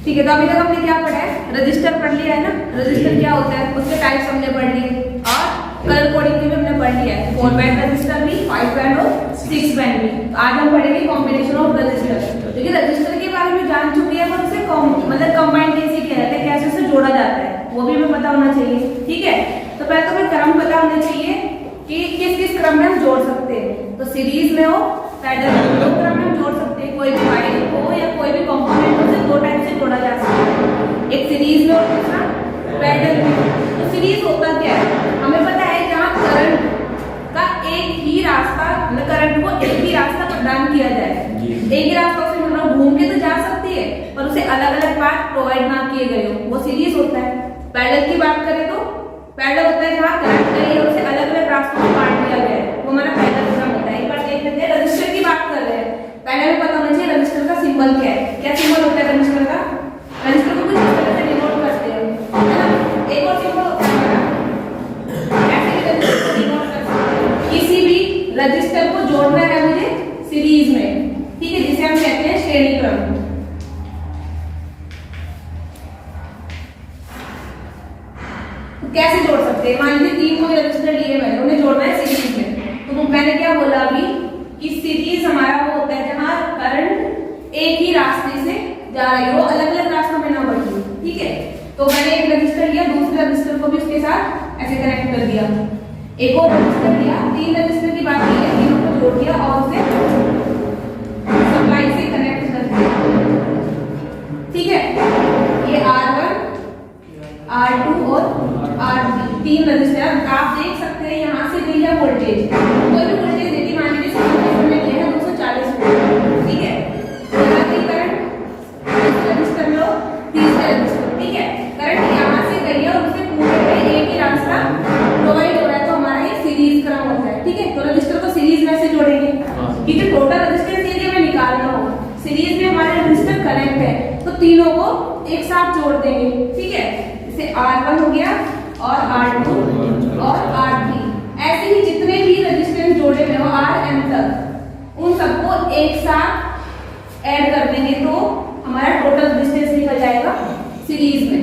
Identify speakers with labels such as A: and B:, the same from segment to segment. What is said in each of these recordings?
A: ठीक है, तो अभी तक हमने क्या पढ़ा है, रजिस्टर पढ़ लिया है ना। रजिस्टर क्या होता है, उसके टाइप्स हमने पढ़ लिए और कलर कोडिंग भी हमने पढ़ लिया है। 4 बैंड रजिस्टर भी, 5 बैंड और 6 बैंड भी। तो आज हम पढ़ेंगे कॉम्बिनेशन ऑफ रजिस्टर। क्योंकि रजिस्टर के बारे में जान चुकी है, पर उसे मतलब कंबाइंड कैसे किया जाता है, कैसे उसे जोड़ा जाता है, वो भी हमें पता होना चाहिए। ठीक है, तो पहले तो हमें क्रम पता होना चाहिए कि किस किस क्रम में हम जोड़ सकते हैं। तो सीरीज में हो, पैरेलल में, दो क्रम में हम जोड़ सकते हैं। कोई भी वायर हो या कोई भी कंपोनेंट हो, दो टाइप से जोड़ा जा सकता है, एक सीरीज में और दूसरा पैरेलल में। तो सीरीज होता क्या है, हमें पता है जहाँ करंट का एक ही रास्ता, मतलब करंट को एक ही रास्ता प्रदान किया जाए। एक ही रास्ता से मतलब घूम के तो जा सकती है, पर उसे अलग अलग पाथ प्रोवाइड ना किए गए हो, वो सीरीज होता है। पैरेलल की बात करें तो पैरेलल होता है जहाँ करंट का ही उसे अलग अलग रास्तों में बांट दिया गया है, वो हमारा पैरेलल क्रम होता है। एक बार देख लेते हैं, रजिस्टर की बात कर रहे हैं। पहले हमें पता होना चाहिए रजिस्टर का सिंबल क्या है। क्या सिंबल होता है रजिस्टर का? रजिस्टर को कुछ इस तरह से डिनोट करते हैं, है ना। एक और सिंबल होता है हमारा, ऐसे भी रजिस्टर को डिनोट कर सकते हैं। किसी भी रजिस्टर को जोड़ना है मुझे सीरीज में, ठीक है, जिसे हम कहते हैं श्रेणी क्रम। तो कैसे जोड़ सकते हैं, मान लीजिए 3 कोई रजिस्टर लिए मैंने, उन्हें जोड़ना है सीरीज में। तो मैंने क्या बोला अभी कि सीरीज हमारा वो होता है जहां करंट एक ही रास्ते से जा रही हो, अलग अलग रास्तों में ना बढ़ी। ठीक है, तो मैंने एक रजिस्टर लिया, दूसरे रजिस्टर को भी उसके साथ ऐसे कनेक्ट कर दिया। एक और रजिस्टर लिया, 3 रजिस्टर की बात की है, तीनों को जोड़ दिया और उसे सप्लाई से कनेक्ट कर दिया। ठीक है, ये R1, R2 और R3 3 रजिस्टर। आप देख सकते हैं यहाँ से दी है वोल्टेज, कोई भी वोल्टेज देती, मान लीजिए में दिया है 240 वोल्ट। ठीक है, करंट रजिस्टर लो, तीसरे रजिस्टर। ठीक है, करंट यहाँ से गई है और उसे पूरे एक ही रास्ता प्रोवाइड हो रहा है, तो हमारा ये सीरीज क्रम होता है। ठीक है, तो रजिस्टर को सीरीज में से जोड़ेंगे कि जो टोटल रजिस्टेंस एरिया में निकालना हो, सीरीज में हमारे रजिस्टर कनेक्ट है, तो तीनों को एक साथ जोड़ देंगे। ठीक है, जैसे R1 हो गया और R2 और R3, ऐसे ही जितने भी रजिस्टेंस जोड़े हुए हो Rn तक, उन सबको एक साथ ऐड कर देंगे, तो हमारा टोटल रजिस्टेंस निकल जाएगा सीरीज में।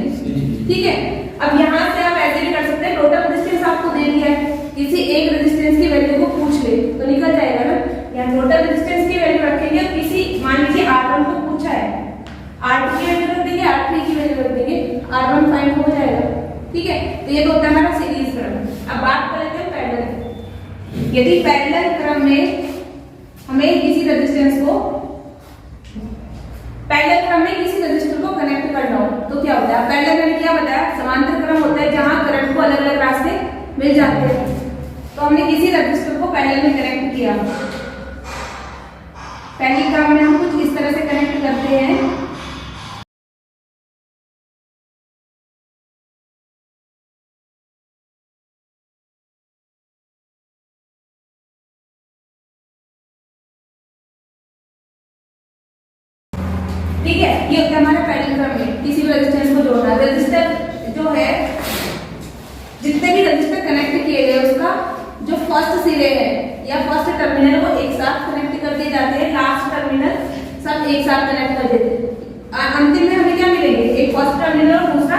A: ठीक है, अब यहाँ से आप ऐसे भी कर सकते हैं, टोटल रजिस्टेंस आपको दे दिया है, किसी एक रजिस्टेंस की वैल्यू को पूछ ले तो निकल जाएगा ना। यहाँ टोटल रजिस्टेंस की वैल्यू रखेंगे, किसी मान लीजिए R1 को पूछा है, R2 की वैल्यू रख देंगे, R3 की वैल्यू रख देंगे, R1 फाइंड हो जाएगा। ठीक है, तो ये तो होता है हमारा सीरीज क्रम। अब बात कर लेते हैं पैरेलल। यदि पैरेलल क्रम में हमें किसी रजिस्टेंस को, पैरेलल क्रम में किसी रजिस्टर को कनेक्ट करना हो तो क्या होता है। पैरेलल में क्या बताया, समांतर क्रम होता है जहां करंट को अलग अलग रास्ते मिल जाते हैं। तो हमने किसी रजिस्टर को पैरेलल में कनेक्ट किया, पहले क्रम में हम कुछ इस तरह से कनेक्ट करते हैं। ठीक है, ये होता है हमारा पैरेलल क्रम में किसी भी रजिस्टेंस को जोड़ना। रजिस्टर जो है, जितने भी रजिस्टर कनेक्ट किए गए उसका जो फर्स्ट सिरे है या फर्स्ट टर्मिनल वो एक साथ कनेक्ट कर दिए जाते हैं, लास्ट टर्मिनल सब एक साथ कनेक्ट कर देते हैं। अंतिम में हमें क्या मिलेंगे, एक फर्स्ट टर्मिनल और दूसरा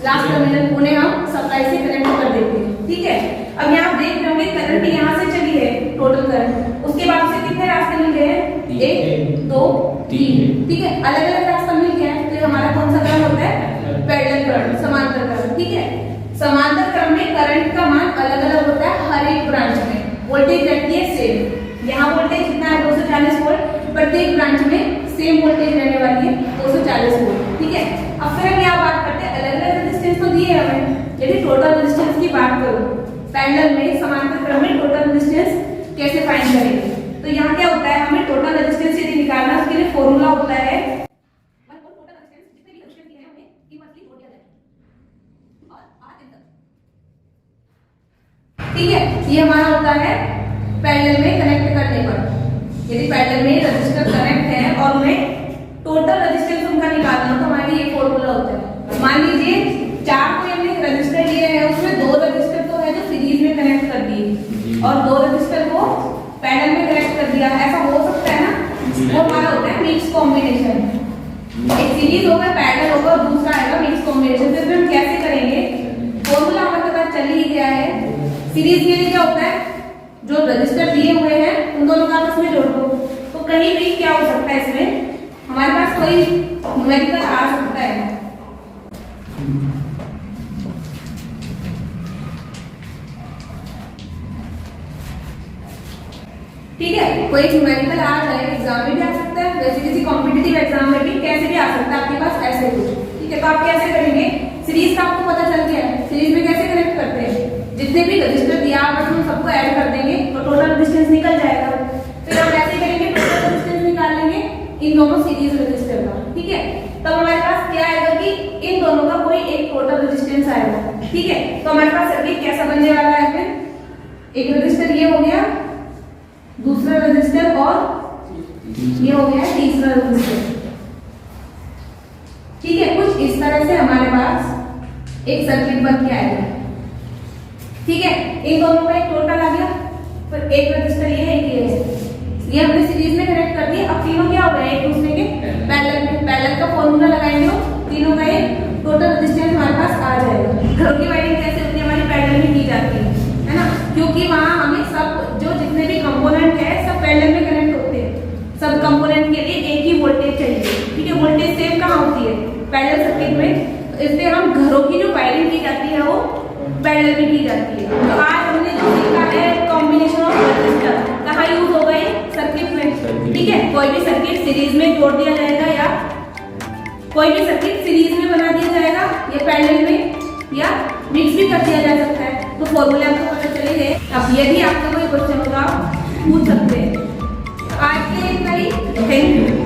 A: लास्ट टर्मिनल, उन्हें हम सप्लाई से कनेक्ट कर देते हैं। ठीक है, अब यहाँ आप देख रहे होंगे करंट यहाँ से चली है टोटल करंट, उसके बाद से कितने रास्ते मिल गए हैं, 1 2 3। ठीक है, अलग अलग रास्ता मिल गया है, तो ये हमारा कौन सा क्रम होता है, पैरेलल क्रम, समांतर क्रम। ठीक है, समांतर क्रम में करंट का मान अलग अलग होता है, हर एक ब्रांच में वोल्टेज रहती है सेम। यहाँ वोल्टेज कितना है, 240 वोल्ट, प्रत्येक ब्रांच में सेम वोल्टेज रहने वाली है 240 वोल्ट। ठीक है, अब फिर हम यहाँ बात करते हैं, अलग अलग रेजिस्टेंस तो दिए है हमें। यदि टोटल रेजिस्टेंस की बात करूं, पैरेलल में समांतर क्रम में टोटल रेजिस्टेंस कैसे फाइंड करेंगे, तो यहाँ क्या होता है, हमें टोटल रेजिस्टेंस यदि निकालना है, उसके लिए फॉर्मूला होता है ठीक है, ये हमारा होता है पैरेलल में कनेक्ट करने पर। यदि पैरेलल में रजिस्टर कनेक्ट है और उन्हें टोटल रेजिस्टेंस उनका निकालना हो तो हमारे लिए फॉर्मूला होता है। मान लीजिए 4 कोई हमने रजिस्टर लिए हैं, उसमें 2 रजिस्टर तो है जो सीरीज में कनेक्ट कर दिए और 2 रजिस्टर को पैरेलल में कनेक्ट कर दिया, ऐसा हो सकता है ना। वो हमारा होता है मिक्स कॉम्बिनेशन, एक सीरीज होगा पैरेलल जो रजिस्टर दिए हुए हैं उन दोनों का आपस में जोड़ दो। तो कहीं भी क्या हो सकता है, इसमें हमारे पास कोई न्यूमेरिकल आ सकता है। ठीक है, कोई न्यूमेरिकल आ जाए, एग्जाम में भी आ सकता है, वैसे किसी कॉम्पिटिटिव एग्जाम में भी कैसे भी आ सकता है आपके पास ऐसे कुछ। ठीक है, तो आप कैसे करेंगे, सीरीज का आपको पता चल गया है, सीरीज में कैसे कनेक्ट करते हैं, जितने भी रजिस्टर दिया आप हम सबको ऐड कर देंगे तो टोटल रेजिस्टेंस निकल जाएगा। फिर हम ऐसे करेंगे, टोटल रेजिस्टेंस निकाल लेंगे इन दोनों सीरीज रजिस्टर का। ठीक है, तब हमारे पास क्या आएगा कि इन दोनों का कोई एक टोटल रेजिस्टेंस आएगा। ठीक है, तो हमारे पास सर्किट कैसा बनने वाला है, फिर एक रजिस्टर ये हो गया, दूसरा रजिस्टर और ये हो गया तीसरा रजिस्टर। ठीक है, कुछ इस तरह से हमारे पास एक सर्किट बन के आएगा। ठीक है, इन दोनों का एक टोटल आ गया, फिर एक रजिस्टर ये है, ये हमने सीरीज में कनेक्ट कर दिया। अब तीनों क्या हो गए, एक दूसरे के पैरेलल में, पैरेलल का फॉर्मूला लगाएंगे तो तीनों का एक टोटल रेजिस्टेंस हमारे पास आ जाएगा। घरों की वायरिंग कैसे होती है, हमारी पैरेलल में की जाती है ना, क्योंकि वहां हमें सब जो जितने भी कंपोनेंट है सब पैरेलल में कनेक्ट होते हैं। सब कंपोनेंट के लिए एक ही वोल्टेज चाहिए। ठीक है, वोल्टेज सेम कहाँ होती है, पैरेलल सर्किट में, तो इसलिए हम घरों की जो वायरिंग की जाती है वो पैरेलल में की जाती है। तो आज हमने जो सीखा है कॉम्बिनेशन ऑफ रजिस्टर, कहाँ यूज होगा ये, सर्किट में। ठीक है, कोई भी सर्किट सीरीज में जोड़ दिया जाएगा या कोई भी सर्किट सीरीज में बना दिया जाएगा या पैरेलल में या मिक्स भी कर दिया जा सकता है। तो फॉर्मूले आपको पता चले गए। अब यदि आपका कोई क्वेश्चन होगा पूछ सकते हैं। आज के लिए इतना ही, थैंक यू।